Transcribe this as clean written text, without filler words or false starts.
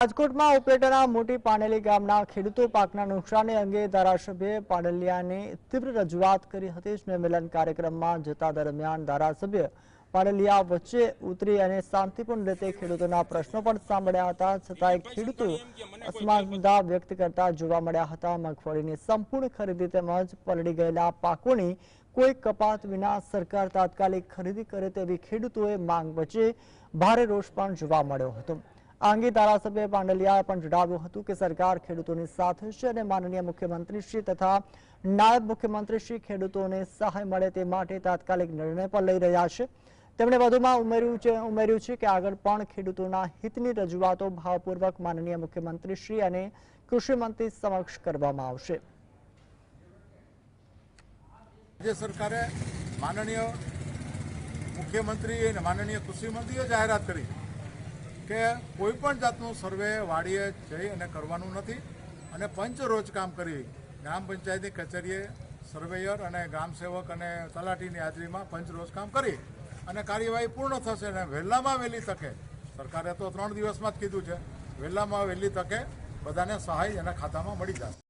રાજકોટમાં ઉપલેટાના મોટી પાનેલી ગામના ખેડૂતો પાકના નુકસાની અંગે ધારાસભ્ય પાડલિયાને તીવ્ર રજૂઆત કરી હતી। સ્નેહમિલન કાર્યક્રમમાં જતા દરમિયાન ધારાસભ્ય પાડલિયા વચ્ચે ઉતરી અને શાંતિપૂર્ણ રીતે ખેડૂતોના પ્રશ્નો પણ સાંભળ્યા હતા। છતાંય ખેડૂતો અસમાનતા વ્યક્ત કરતા જોવા મળ્યા હતા। મગફળીની સંપૂર્ણ ખરીદી તેમજ પલળી ગયેલા પાકોની કોઈ કપાત વિના સરકાર તાત્કાલિક ખરીદી કરે તેવી ખેડૂતોએ માંગ વચ્ચે ભારે રોષ પણ જોવા મળ્યો હતો। આ અંગે ધારાસભ્ય પાંડલિયાએ પણ જણાવ્યું હતું કે સરકાર ખેડૂતોની સાથે છે અને માનનીય મુખ્યમંત્રીશ્રી તથા નાયબ મુખ્યમંત્રીશ્રી ખેડૂતોને સહાય મળે તે માટે તાત્કાલિક નિર્ણય પણ લઈ રહ્યા છે। તેમણે વધુમાં ઉમેર્યું છે કે આગળ પણ ખેડૂતોના હિતની રજૂઆતો ભાવપૂર્વક માનનીય મુખ્યમંત્રીશ્રી અને કૃષિ મંત્રી સમક્ષ કરવામાં આવશે। રાજ્ય સરકારે માનનીય મુખ્યમંત્રી અને માનનીય કૃષિ મંત્રીએ જાહેરાત કરી કે કોઈપણ જાતનું સર્વે વાડીએ જઈ અને કરવાનું નથી અને પંચ રોજ કામ કરી ગ્રામ પંચાયતની કચેરીએ સર્વેયર અને ગ્રામસેવક અને તલાટીની હાજરીમાં પંચ રોજ કામ કરી અને કાર્યવાહી પૂર્ણ થશે અને વહેલામાં વહેલી તકે સરકારે તો 3 દિવસમાં જ કીધું છે, વહેલામાં વહેલી તકે બધાને સહાય એના ખાતામાં મળી જશે।